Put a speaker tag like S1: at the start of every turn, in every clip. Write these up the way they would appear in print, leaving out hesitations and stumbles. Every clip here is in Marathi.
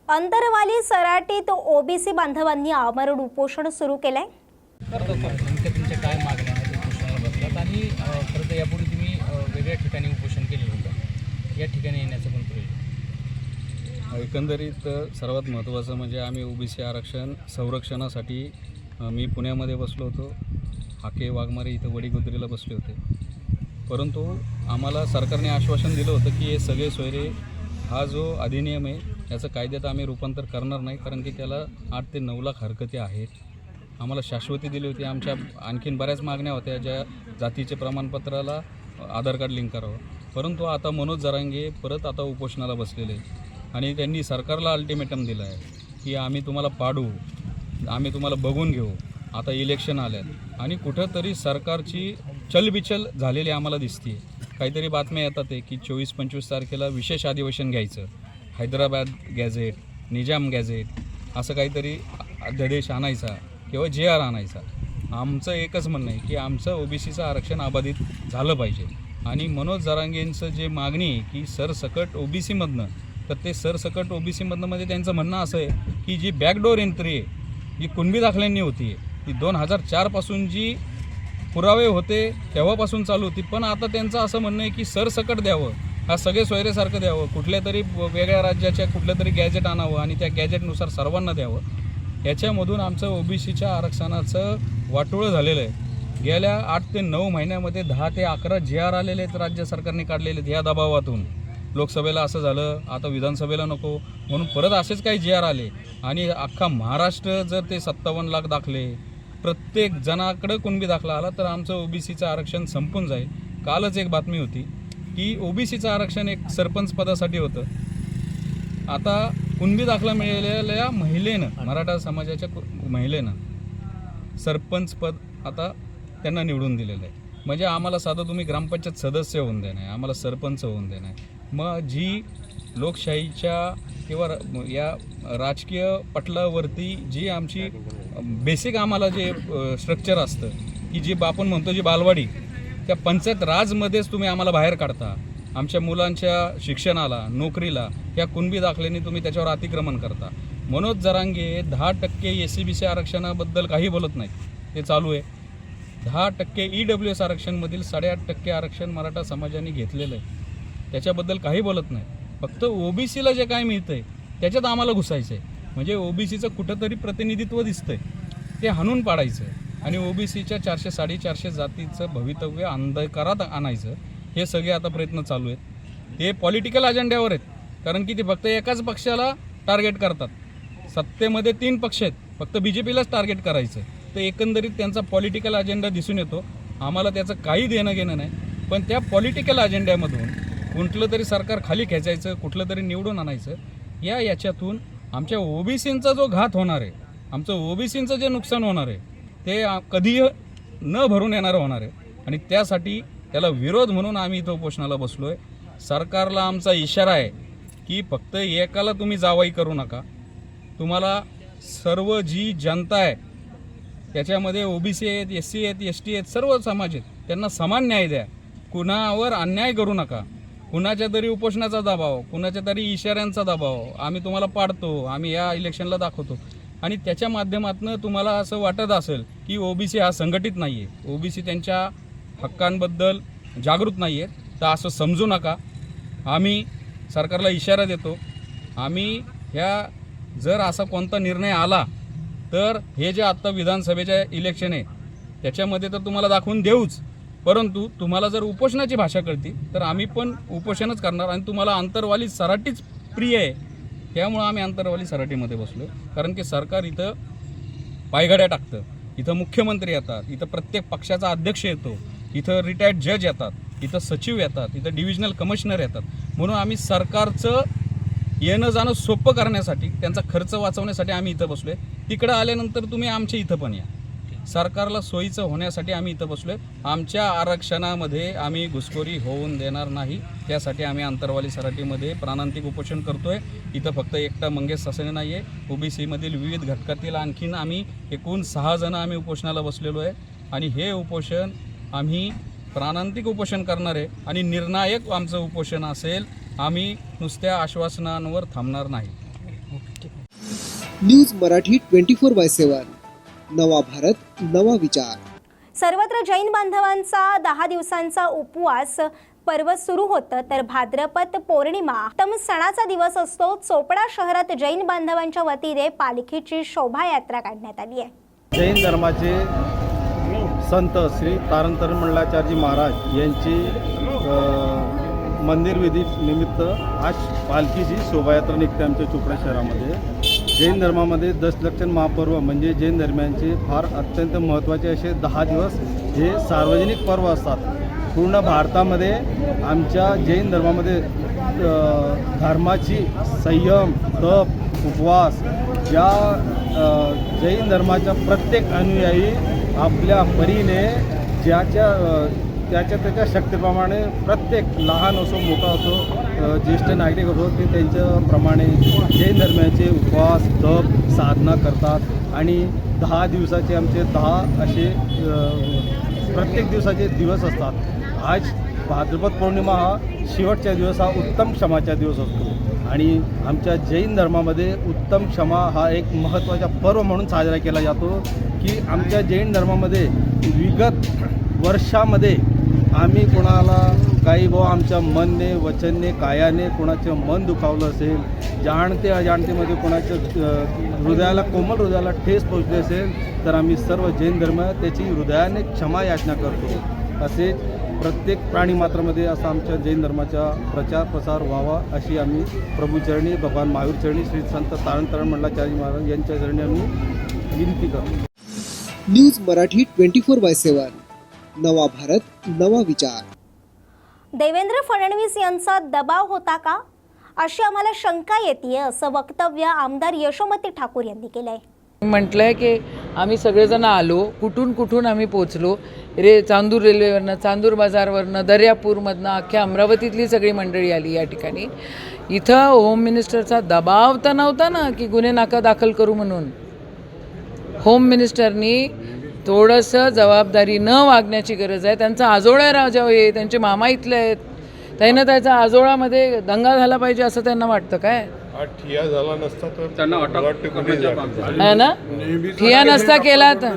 S1: अंतरवाली सराटीत ओबीसी बांधवांनी आमरण उपोषण सुरू केलंय।
S2: नेमक्या तुमच्या काय मागण्या आहेत उपोषणाला बसलात आणि खरं तर यापूर्वी तुम्ही वेगळ्या ठिकाणी उपोषण केलेलं होतं, या ठिकाणी येण्याचं पण प्रयोजन?
S3: एकंदरीत सर्वात महत्त्वाचं म्हणजे आम्ही ओबीसी आरक्षण संरक्षणासाठी मी पुण्यामध्ये बसलो होतो, हाके वाघमारे इथं वडीगोद्रीला बसले होते। परंतु आम्हाला सरकारने आश्वासन दिलं होतं की हे सगळे सोयरे हा जो अधिनियम आहे याचं कायद्यात आम्ही रूपांतर करणार नाही, कारण की त्याला 8 ते 9 लाख हरकती आहेत। आम्हाला शाश्वती दिली होती। आमच्या आणखीन बऱ्याच मागण्या होत्या, ज्या जातीचे प्रमाणपत्राला आधार कार्ड लिंक करावं। परंतु आता मनोज जरांगे परत आता उपोषणाला बसलेले आणि त्यांनी सरकारला अल्टिमेटम दिला आहे की आम्ही तुम्हाला पाडू, आम्ही तुम्हाला बघून घेऊ। आता इलेक्शन आल्यात आणि कुठंतरी सरकारची चलबिचल झालेली आम्हाला दिसते। काहीतरी बातम्या येतात की 24-25 तारखेला विशेष अधिवेशन घ्यायचं, हैदराबाद गॅझेट, निजाम गॅझेट असं काहीतरी अध्यादेश आणायचा किंवा JR आणायचा। आमचं एकच म्हणणं आहे की आमचं ओबीसीचं आरक्षण अबाधित झालं पाहिजे आणि मनोज जरांगेंचं जे मागणी आहे की सरसकट ओबीसीमधनं, तर ते सरसकट ओबीसीमधनं म्हणजे त्यांचं म्हणणं असं आहे की जी बॅकडोर एंट्री आहे जी कुणबी दाखल्यांनी होती आहे ती 2004पासून जी पुरावे होते तेव्हापासून चालू होती, पण आता त्यांचं असं म्हणणं आहे की सरसकट द्यावं, हा सगळे सोयरेसारखं द्यावं, कुठल्या तरी वेगळ्या राज्याच्या कुठलं तरी गॅजेट आणावं आणि त्या गॅजेटनुसार सर्वांना द्यावं। याच्यामधून आमचं ओबीसीच्या आरक्षणाचं वाटोळं झालेलं आहे। गेल्या 8 ते 9 महिन्यामध्ये 10 ते 11 JR आलेले आहेत राज्य सरकारने काढलेले आहेत। या दबावातून लोकसभेला असं झालं, आता विधानसभेला नको म्हणून परत असेच काही JR आले आणि अख्खा महाराष्ट्र जर ते 57 लाख दाखले प्रत्येक जणाकडं कुणबी दाखला आला तर आमचं ओबीसीचं आरक्षण संपून जाईल। कालच एक बातमी होती की ओबीसीचं आरक्षण एक सरपंच पदासाठी होतं, आता कुणबी दाखला मिळालेल्या महिलेनं, मराठा समाजाच्या महिलेनं सरपंच पद आता त्यांना निवडून दिलेलं आहे। म्हणजे आम्हाला साधं तुम्ही ग्रामपंचायत सदस्य होऊन देणं आहे, आम्हाला सरपंच होऊन देणं आहे। मग जी लोकशाहीच्या किंवा या राजकीय पटलावरती जी आमची बेसिक आम्हाला जे स्ट्रक्चर असतं की जी आपण म्हणतो जी बालवाडी, त्या पंचायत राजमध्येच तुम्ही आम्हाला बाहेर काढता। आमच्या मुलांच्या शिक्षणाला, नोकरीला या कुणबी दाखल्याने तुम्ही त्याच्यावर अतिक्रमण करता। मनोज जरांगे 10% SCBC आरक्षणाबद्दल काही बोलत नाही, ते चालू आहे। 10% EWS आरक्षणमधील 8.5% आरक्षण मराठा समाजाने घेतलेलं आहे, त्याच्याबद्दल काही बोलत नाही। फक्त ओबीसीला जे काय मिळतं आहे त्याच्यात आम्हाला घुसायचं आहे, म्हणजे ओबीसीचं कुठंतरी प्रतिनिधित्व दिसतंय ते हाणून पाडायचं आणि ओबीसीच्या 400-450 जातीचं भवितव्य अंधकारात आणायचं। हे सगळे आता प्रयत्न चालू आहेत। ते पॉलिटिकल अजेंड्यावर आहेत, कारण की ते फक्त एकाच पक्षाला टार्गेट करतात। सत्तेमध्ये 3 पक्ष आहेत, फक्त BJPलाच टार्गेट करायचं। तर एकंदरीत त्यांचा पॉलिटिकल अजेंडा दिसून येतो। आम्हाला त्याचं काही देणं घेणं नाही, पण त्या पॉलिटिकल अजेंड्यामधून कुठलं तरी सरकार खाली खेचायचं, कुठलं तरी निवडून आणायचं, याच्यातून आमच्या ओबीसींचा जो घात होणार आहे, आमचं ओबीसींचं जे नुकसान होणार आहे ते कधी न भरून येणारं होणार आहे आणि त्यासाठी त्याला विरोध म्हणून आम्ही इथं उपोषणाला बसलो आहे। सरकारला आमचा इशारा आहे की फक्त एकाला तुम्ही जावाई करू नका, तुम्हाला सर्व जी जनता आहे त्याच्यामध्ये ओबीसी आहेत, SC आहेत, ST आहेत, सर्व समाज आहेत, त्यांना समान न्याय द्या। कुणावर अन्याय करू नका, कुणाच्या तरी उपोषणाचा दबाव, कुणाच्या तरी इशाऱ्यांचा दबाव, आम्ही तुम्हाला पाडतो, आम्ही या इलेक्शनला दाखवतो आणि त्याच्या माध्यमातून तुम्हाला असं वाटत असेल की ओबीसी हा संघटित नाही आहे, ओबीसी त्यांच्या हक्कांबद्दल जागृत नाही आहे, तर असं समजू नका। आम्ही सरकारला इशारा देतो, आम्ही ह्या जर असा कोणता निर्णय आला तर हे जे आत्ता विधानसभेच्या इलेक्शन आहे त्याच्यामध्ये तर तुम्हाला दाखवून देऊच, परंतु तुम्हाला जर उपोषणाची भाषा कळती तर आम्ही पण उपोषणच करणार आणि तुम्हाला अंतरवाली सराटीच प्रिय आहे, त्यामुळं आम्ही अंतरवाली सराटीमध्ये बसलो। कारण की सरकार इथं पायघड्या टाकतं, इथं मुख्यमंत्री येतात, इथं प्रत्येक पक्षाचा अध्यक्ष येतो, इथं रिटायर्ड जज येतात, इथं सचिव येतात, इथं डिव्हिजनल कमिशनर येतात। म्हणून आम्ही सरकारचं येणं जाणं सोपं करण्यासाठी, त्यांचा खर्च वाचवण्यासाठी आम्ही इथं बसलो आहे। तिकडं आल्यानंतर तुम्ही आमच्या इथं पण या, सरकारला सोयीचं होण्यासाठी आम्ही इथं बसलो आहे। आमच्या आरक्षणामध्ये आम्ही घुसखोरी होऊन देणार नाही, त्यासाठी आम्ही अंतरवाली सराटीमध्ये प्राणांतिक उपोषण करतो आहे। इथं फक्त एकटा मंगेश सासणे नाही आहे, ओबीसीमधील विविध घटकातील आणखीन आम्ही एकूण 6 जण आम्ही उपोषणाला बसलेलो आहे आणि हे उपोषण आम्ही प्राणांतिक उपोषण करणार आहे आणि निर्णायक आमचं उपोषण असेल। आम्ही नुसत्या आश्वासनांवर थांबणार नाही।
S2: ओके, ठीक आहे.
S4: न्यूज मराठी 24/7 नवा भारत नवा विचार.
S1: सर्वत्र जैन बांधवांचा 10 दिवसांचा उपवास पर्व सुरू होतं, तर भाद्रपद पौर्णिमा उत्तम सणाचा दिवस असतो. चोपडा शहरात जैन बांधवांच्या वतीने पालखीची शोभायात्रा काढण्यात आली आहे.
S5: जैन धर्माचे संत श्री तारण मंडलाचार्यजी महाराज यांची मंदिर विधी निमित्त आज पालखीची शोभायात्रा निघते आमच्या चोपडा शहरामध्ये. जैन धर्मामध्ये दशलक्षण महापर्व म्हणजे जैन धर्मियांचे फार अत्यंत महत्त्वाचे असे 10 दिवस हे सार्वजनिक पर्व असतात. पूर्ण भारतामध्ये आमच्या जैन धर्मामध्ये धर्माची संयम, तप, उपवास या जैन धर्माच्या प्रत्येक अनुयायी आपल्या परीने त्याच्या शक्तीप्रमाणे प्रत्येक लहान असो मोठा असो ज्येष्ठ नागरिक असो ते त्यांच्याप्रमाणे जैन धर्माचे उपवास तप साधना करतात. आणि 10 दिवसाचे आमचे 10 असे प्रत्येक दिवसाचे दिवस असतात. आज भाद्रपद पौर्णिमा हा शेवटचा दिवस, हा उत्तम क्षमाचा दिवस असतो. आणि आमच्या जैन धर्मामध्ये उत्तम क्षमा हा एक महत्त्वाचा पर्व म्हणून साजरा केला जातो. की आमच्या जैन धर्मामध्ये विगत वर्षामध्ये आम्ही कोणाला काही आमच्या मनने वचनने कायाने कोणाचं मन दुखावलं असेल, जाणते अजाणतेमध्ये कोणाचं हृदयाला कोमल हृदयाला ठेस पोचली असेल तर आम्ही सर्व जैन धर्म त्याची हृदयाने क्षमा याचना करतो. असेच प्रत्येक प्राणीमात्रामध्ये असा आमच्या जैन धर्माचा प्रचार प्रसार व्हावा अशी आम्ही प्रभूचरणी भगवान महावीर चरणी श्री संत तारण मंडलाचार्य महाराज यांच्या चरणी आम्ही विनंती करतो.
S4: न्यूज मराठी 24/7 नवा भारत नवा विचार.
S1: देवेंद्र फडणवीस यांचा दबाव होता का, अशी आम्हाला शंका येते, असं वक्तव्य आमदार यशोमती ठाकूर यांनी केलंय.
S6: म्हटलंय की आम्ही सगळेजण आलो, कुठून आम्ही पोचलो. चांदूर रेल्वेवरनं, चांदूर बाजारवरनं, दर्यापूरमधनं अख्ख्या अमरावतीतली सगळी मंडळी आली या ठिकाणी. इथं होम मिनिस्टरचा दबाव तर नव्हता ना की गुन्हे नाका दाखल करू म्हणून. होम मिनिस्टरनी थोडंसं जबाबदारी न वागण्याची गरज आहे. त्यांचा आजोळा राजा आहे, त्यांचे मामा इथले आहेत, त्यानं त्याचा आजोळामध्ये दंगा झाला पाहिजे असं त्यांना वाटतं काय?
S7: ठिया झाला नसता तर
S3: त्यांना
S6: है ना, ठिया नसता केला तर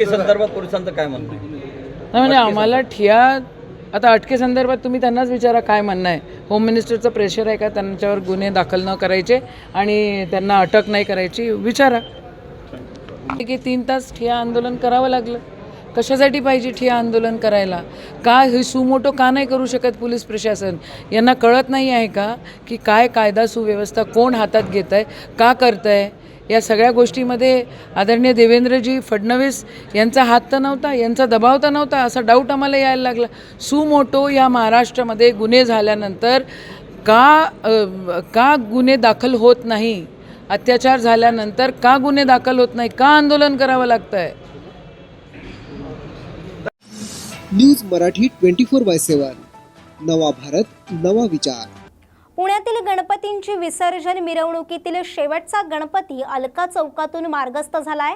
S8: संदर्भात पोलिसांचं काय म्हणणं आहे?
S6: नाही म्हणजे आम्हाला ठिया आता अटके संदर्भात तुम्ही त्यांनाच विचारा काय म्हणणं आहे. होम मिनिस्टरचं प्रेशर आहे का त्यांच्यावर गुन्हे दाखल न करायचे आणि त्यांना अटक नाही करायची, विचारा. की 3 तास ठिया आंदोलन करावं लागलं. कशासाठी पाहिजे ठिया आंदोलन करायला? का हे सुमोटो का नाही करू शकत पोलीस प्रशासन? यांना कळत नाही आहे का की काय कायदा सुव्यवस्था कोण हातात घेत आहे, का करत आहे? या सगळ्या गोष्टीमध्ये आदरणीय देवेंद्रजी फडणवीस यांचा हात तर नव्हता, यांचा दबाव तर नव्हता, असा डाऊट आम्हाला यायला लागला. सुमोटो या महाराष्ट्रामध्ये गुन्हे झाल्यानंतर का गुन्हे दाखल होत नाही? अत्याचार झाल्यानंतर का गुन्हे दाखल होत नाही? का आंदोलन करावं लागतं आहे?
S4: न्यूज मराठी 24/7 नवा भारत नवा विचार.
S1: पुण्यातील गणपतींची विसर्जन मिरवणुकीतील शेवटचा गणपती अलका चौकातून मार्गस्थ झालाय.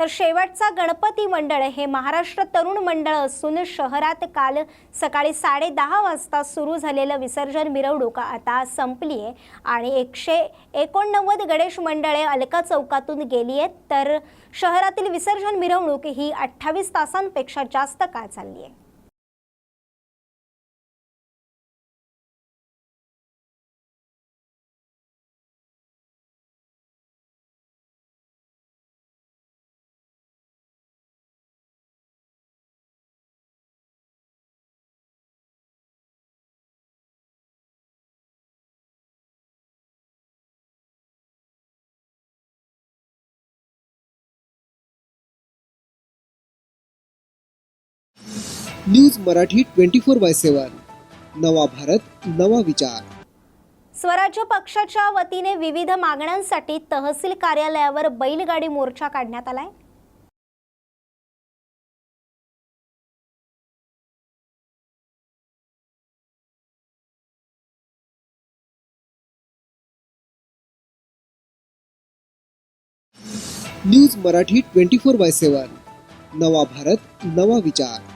S1: तर शेवटचा गणपती मंडळ हे महाराष्ट्र तरुण मंडळ असून शहरात काल सकाळी 10:30 वाजता सुरू झालेलं विसर्जन मिरवणूक आता संपली आहे आणि 189 गणेश मंडळे अलका चौकातून गेली आहेत. तर शहरातील विसर्जन मिरवणूक ही 28 तासांपेक्षा जास्त काळ चालली आहे.
S4: न्यूज मराठी 24/7 नवा भारत नवा विचार.
S1: स्वराज्य पक्षाच्या वतीने विविध मागण्यांसाठी तहसील कार्यालयावर बैलगाडी मोर्चा काढण्यात आलाय.
S4: न्यूज मराठी 24/7 नवा भारत नवा विचार.